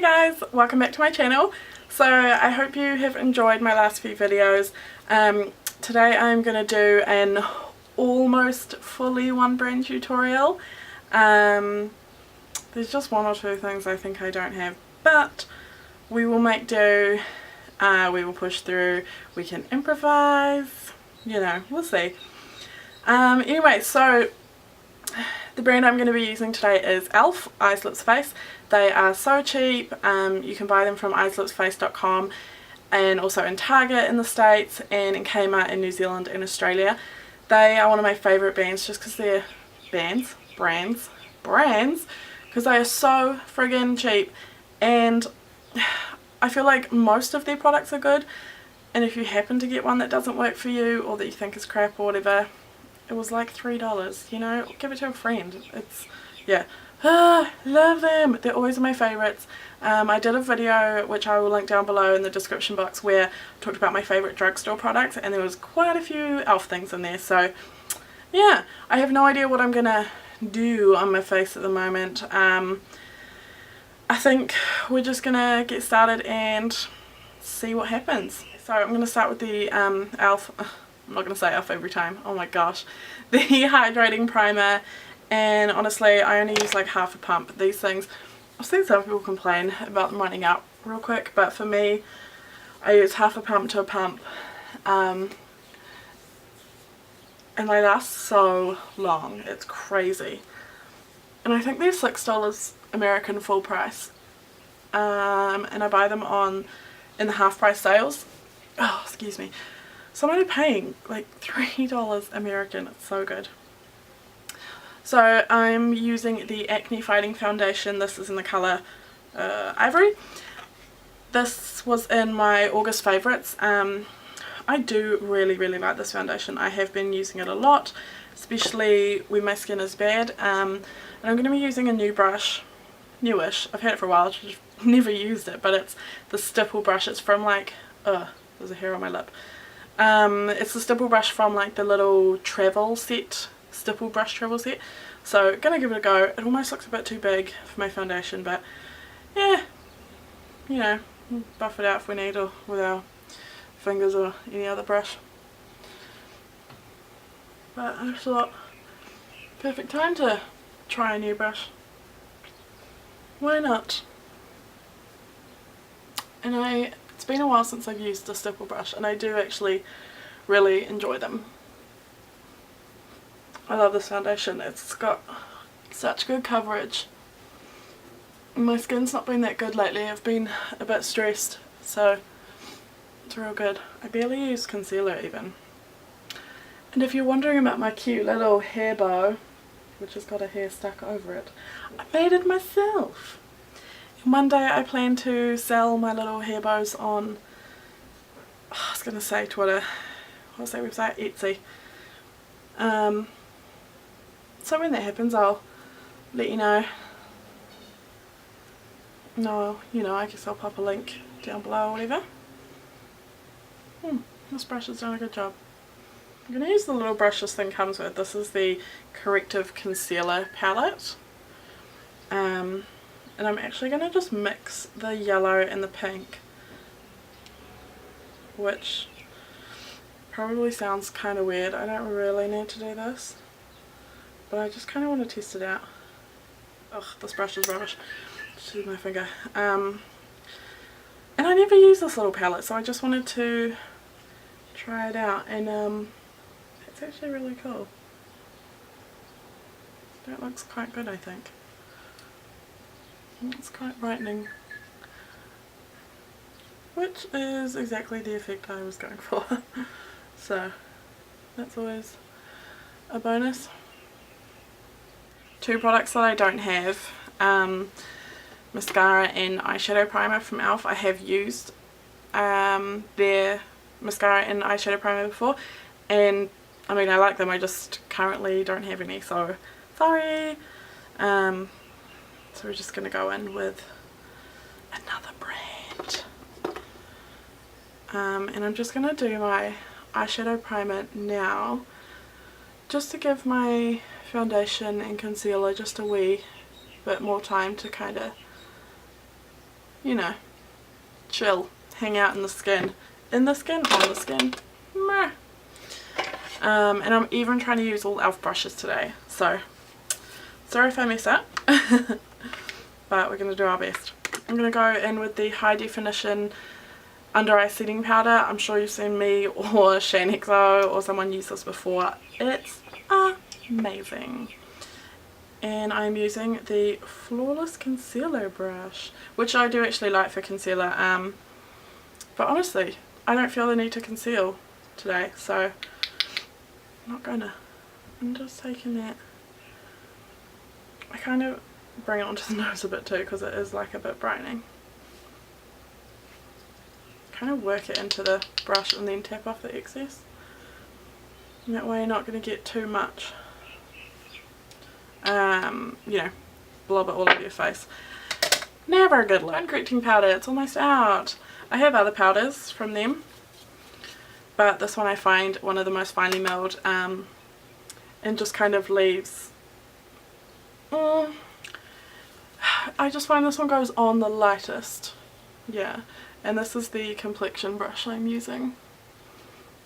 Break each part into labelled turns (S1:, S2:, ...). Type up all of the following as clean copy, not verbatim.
S1: Hey guys, welcome back to my channel. So I hope you have enjoyed my last few videos. Today I'm going to do an almost fully one brand tutorial. There's just one or two things I think I don't have, but we will make do, we will push through, we can improvise, you know, we'll see. Anyway, so the brand I'm going to be using today is e.l.f. Eyes Lips Face. They are so cheap. You can buy them from eyeslipsface.com and also in Target in the States and in Kmart in New Zealand and Australia. They are one of my favourite brands just because they're brands, because they are so friggin' cheap, and I feel like most of their products are good, and if you happen to get one that doesn't work for you or that you think is crap or whatever, it was like $3, you know, give it to a friend. It's, yeah, love them. They're always my favourites. I did a video which I will link down below in the description box where I talked about my favourite drugstore products, and there was quite a few e.l.f. things in there. So yeah, I have no idea what I'm gonna do on my face at the moment. I think we're just gonna get started and see what happens. So I'm gonna start with the e.l.f. I'm not going to say e.l.f. every time, oh my gosh, the hydrating primer, and honestly I only use like half a pump. These things, I've seen some people complain about them running out real quick, but for me I use half a pump to a pump, and they last so long, it's crazy. And I think they're $6 American full price, and I buy them in the half price sales. Oh, excuse me. So I'm only paying like $3 American. It's so good. So I'm using the Acne Fighting Foundation. This is in the colour Ivory. This was in my August favourites. I do really like this foundation. I have been using it a lot, especially when my skin is bad. And I'm going to be using a new brush, newish. I've had it for a while, just never used it, but it's the stipple brush. It's from like, there's a hair on my lip. It's the stipple brush from like the little travel set, stipple brush travel set. So gonna give it a go. It almost looks a bit too big for my foundation, but yeah, you know, we'll buff it out if we need, or with our fingers or any other brush. But I thought, perfect time to try a new brush. Why not? And it's been a while since I've used a stipple brush, and I do actually really enjoy them. I love this foundation. It's got such good coverage. My skin's not been that good lately. I've been a bit stressed, so it's real good. I barely use concealer even. And if you're wondering about my cute little hair bow, which has got a hair stuck over it, I made it myself. One day I plan to sell my little hair bows on, I was going to say Twitter, what's that website? Etsy. So when that happens I'll let you know. No, you know, I guess I'll pop a link down below or whatever. This brush has done a good job. I'm going to use the little brush this thing comes with. This is the Corrective Concealer palette. And I'm actually going to just mix the yellow and the pink, which probably sounds kind of weird. I don't really need to do this, but I just kind of want to test it out. Ugh, this brush is rubbish. Just use my finger. And I never use this little palette, so I just wanted to try it out, and it's actually really cool. That looks quite good, I think. It's quite brightening, which is exactly the effect I was going for. So that's always a bonus. Two products that I don't have, mascara and eyeshadow primer from e.l.f. I have used their mascara and eyeshadow primer before, and I mean I like them, I just currently don't have any, so sorry. So we're just going to go in with another brand. And I'm just going to do my eyeshadow primer now, just to give my foundation and concealer just a wee bit more time to kind of you know, chill, hang out in the skin, on the skin. Meh. And I'm even trying to use all e.l.f. brushes today, so sorry if I mess up, but we're going to do our best. I'm going to go in with the high definition under eye setting powder. I'm sure you've seen me or ShaneXO or someone use this before. It's amazing. And I'm using the Flawless Concealer brush, which I do actually like for concealer, but honestly I don't feel the need to conceal today, so I'm not gonna. I'm just taking that. I kind of bring it onto the nose a bit too because it is like a bit brightening. Kind of work it into the brush and then tap off the excess, and that way you're not going to get too much, you know, blob it all over your face. Never a good look. Line correcting powder, it's almost out. I have other powders from them, but this one I find one of the most finely milled, and just kind of leaves, I just find this one goes on the lightest. Yeah. And this is the complexion brush I'm using.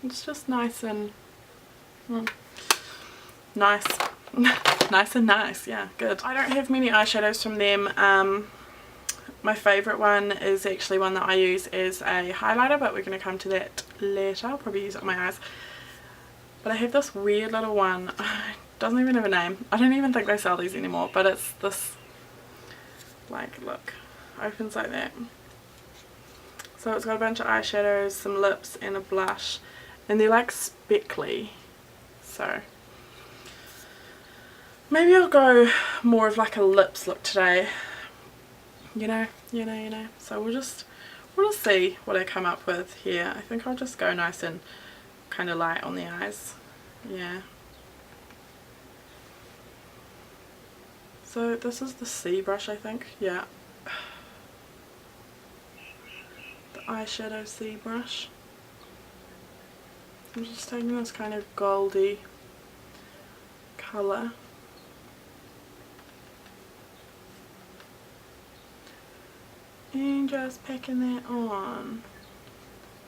S1: It's just nice and nice. Nice and nice, yeah, good. I don't have many eyeshadows from them. My favourite one is actually one that I use as a highlighter, but we're going to come to that later. I'll probably use it on my eyes. But I have this weird little one. It doesn't even have a name. I don't even think they sell these anymore, but it's this, like, look, opens like that. So it's got a bunch of eyeshadows, some lips and a blush, and they're like speckly, so maybe I'll go more of like a lips look today, you know, so we'll just see what I come up with here. I think I'll just go nice and kind of light on the eyes, yeah. So this is the C brush, I think, yeah. Eyeshadow C brush. I'm just taking this kind of goldy colour and just packing that on.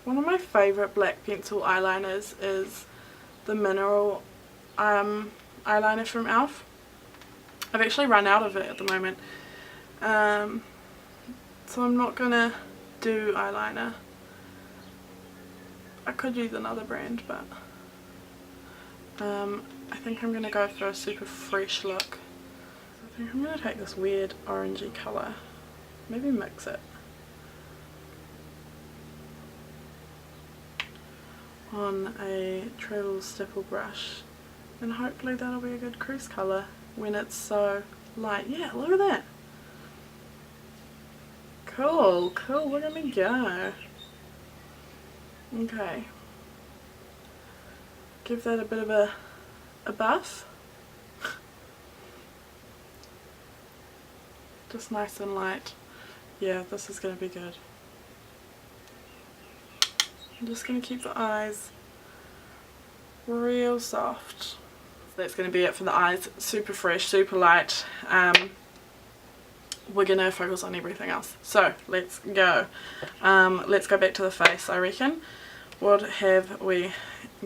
S1: One of my favourite black pencil eyeliners is the Mineral eyeliner from e.l.f. I've actually run out of it at the moment, so I'm not gonna do eyeliner. I could use another brand, but I think I'm gonna go for a super fresh look. I think I'm gonna take this weird orangey colour, maybe mix it on a travel stipple brush, and hopefully that'll be a good crease colour when it's so light. Yeah, look at that. Cool, cool, look at me go. Okay. Give that a bit of a buff. Just nice and light. Yeah, this is going to be good. I'm just going to keep the eyes real soft. That's going to be it for the eyes. Super fresh, super light. We're going to focus on everything else. So, let's go. Let's go back to the face, I reckon. What have we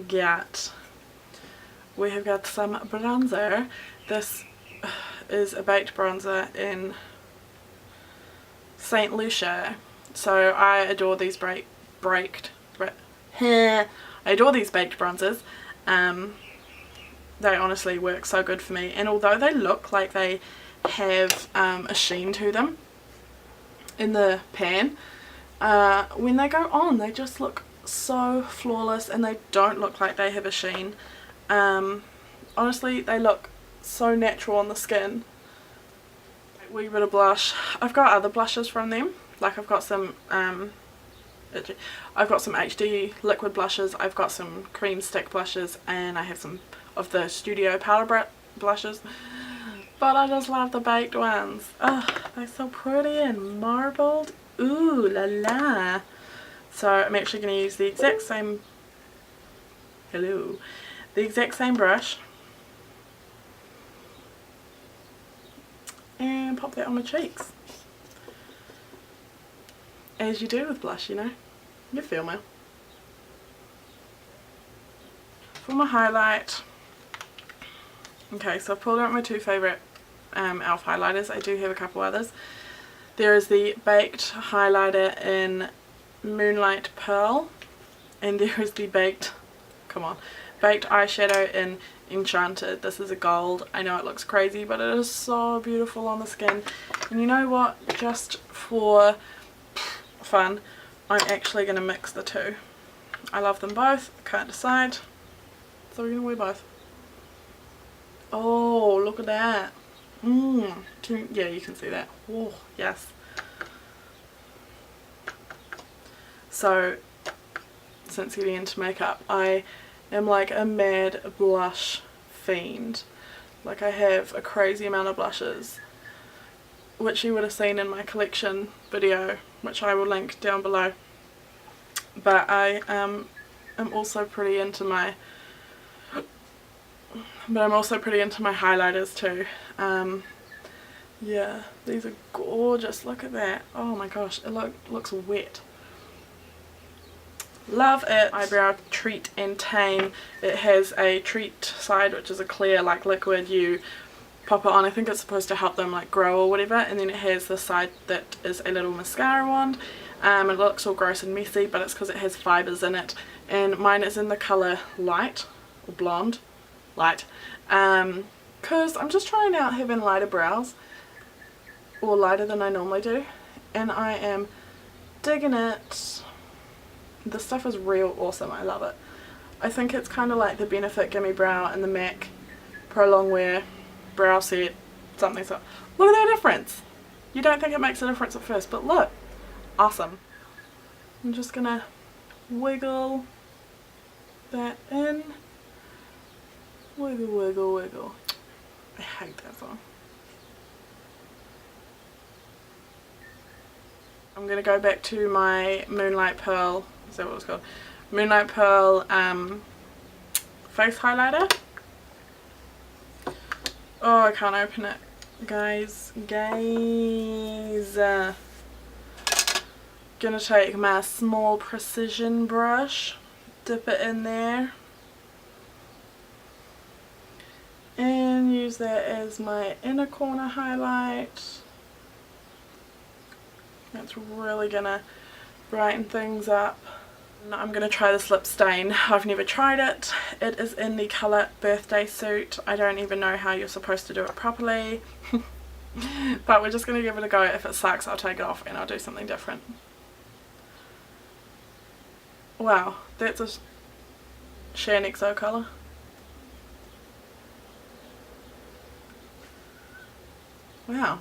S1: got? We have got some bronzer. This is a baked bronzer in St. Lucia. So, I adore these baked bronzers. They honestly work so good for me, and although they look like they have a sheen to them in the pan, when they go on they just look so flawless, and they don't look like they have a sheen. Honestly, they look so natural on the skin. A wee bit of blush. I've got other blushes from them, like I've got some HD liquid blushes, I've got some cream stick blushes, and I have some of the Studio powder blushes. But I just love the baked ones. Oh, they're so pretty and marbled. Ooh la la. So I'm actually going to use the exact same, the exact same brush, and pop that on my cheeks. as you do with blush, you know. You feel me. For my highlight, okay, so I've pulled out my two favourite e.l.f. highlighters. I do have a couple others. There is the Baked highlighter in Moonlight Pearl, and there is the Baked eyeshadow in Enchanted. This is a gold. I know it looks crazy, but it is so beautiful on the skin. And you know what? Just for fun, I'm actually going to mix the two. I love them both. I can't decide. So we're going to wear both. Oh, look at that. Yeah, you can see that. Oh, yes. So, since getting into makeup, I am like a mad blush fiend. Like, I have a crazy amount of blushes, which you would have seen in my collection video, which I will link down below. But I am also pretty into my highlighters too. Yeah, these are gorgeous. Look at that. Oh my gosh, it looks wet. Love it. Eyebrow Treat and Tame. It has a treat side, which is a clear like liquid. You pop it on. I think it's supposed to help them like grow or whatever, and then it has the side that is a little mascara wand. It looks all gross and messy, but it's because it has fibres in it, and mine is in the colour Light or Blonde. Light, because I'm just trying out having lighter brows, or lighter than I normally do, and I am digging it. The stuff is real awesome. I love it. I think it's kind of like the Benefit Gimme Brow and the MAC Pro Longwear brow set, something so. Look at that difference. You don't think it makes a difference at first, but look, awesome. I'm just gonna wiggle that in. Wiggle, wiggle, wiggle. I hate that song. I'm going to go back to my Moonlight Pearl, is that what it's called? Moonlight Pearl face highlighter. Oh, I can't open it. Guys. Gonna take my small precision brush, dip it in there, and use that as my inner corner highlight. That's really gonna brighten things up. I'm gonna try this lip stain. I've never tried it. It is in the colour Birthday Suit. I don't even know how you're supposed to do it properly. But we're just gonna give it a go. If it sucks, I'll take it off and I'll do something different. Wow, that's a Share Nexo colour. Wow,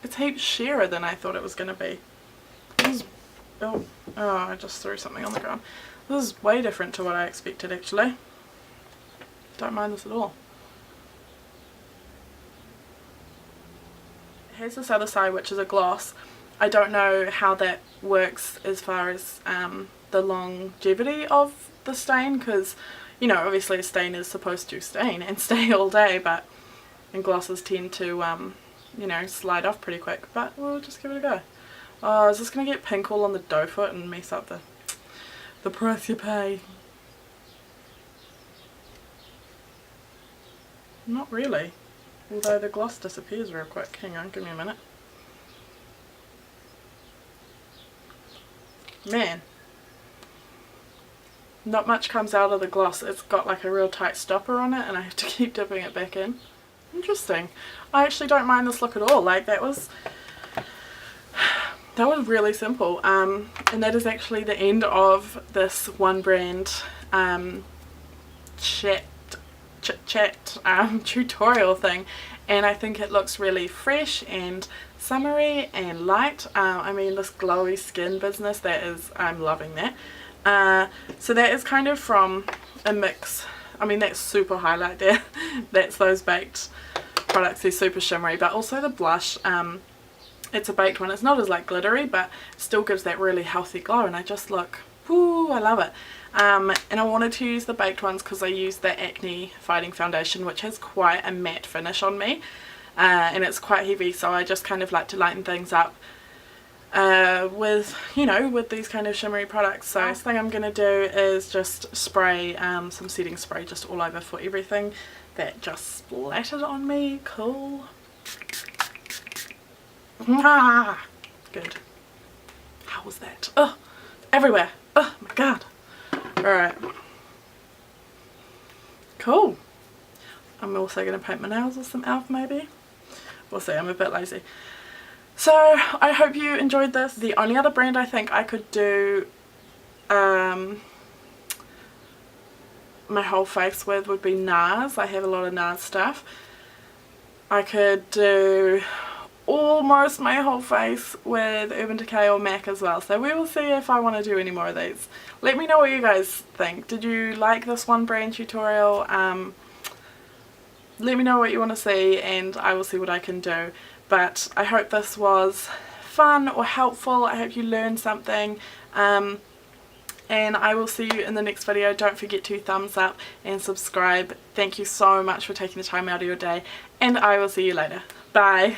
S1: it's heaps sheerer than I thought it was going to be. This is, oh, I just threw something on the ground. This is way different to what I expected actually. Don't mind this at all. Here's this other side, which is a gloss. I don't know how that works as far as the longevity of the stain, because, you know, obviously a stain is supposed to stain and stay all day, and glosses tend to you know, slide off pretty quick, but we'll just give it a go. Oh, is this going to get pink all on the dough foot and mess up the price you pay? Not really, although the gloss disappears real quick. Hang on, give me a minute. Man, not much comes out of the gloss. It's got like a real tight stopper on it and I have to keep dipping it back in. Interesting. I actually don't mind this look at all. Like, that was really simple. And that is actually the end of this one brand chit chat tutorial thing, and I think it looks really fresh and summery and light. I mean, this glowy skin business, that is, I'm loving that. So that is kind of from a mix. I mean, that's super highlight there. That's those baked products. They're super shimmery, but also the blush. It's a baked one. It's not as like glittery, but still gives that really healthy glow, and I just look, whoo, I love it. And I wanted to use the baked ones because I used the Acne Fighting Foundation, which has quite a matte finish on me, and it's quite heavy, so I just kind of like to lighten things up with, you know, with these kind of shimmery products. So first thing I'm going to do is just spray some setting spray just all over for everything that just splattered on me. Cool. Ah, good. How was that? Oh, everywhere. Oh my god. Alright. Cool. I'm also going to paint my nails with some e.l.f. maybe. We'll see, I'm a bit lazy. So I hope you enjoyed this. The only other brand I think I could do my whole face with would be NARS. I have a lot of NARS stuff. I could do almost my whole face with Urban Decay or MAC as well. So we will see if I want to do any more of these. Let me know what you guys think. Did you like this one brand tutorial? Let me know what you want to see and I will see what I can do. But I hope this was fun or helpful. I hope you learned something. And I will see you in the next video. Don't forget to thumbs up and subscribe. Thank you so much for taking the time out of your day. And I will see you later. Bye.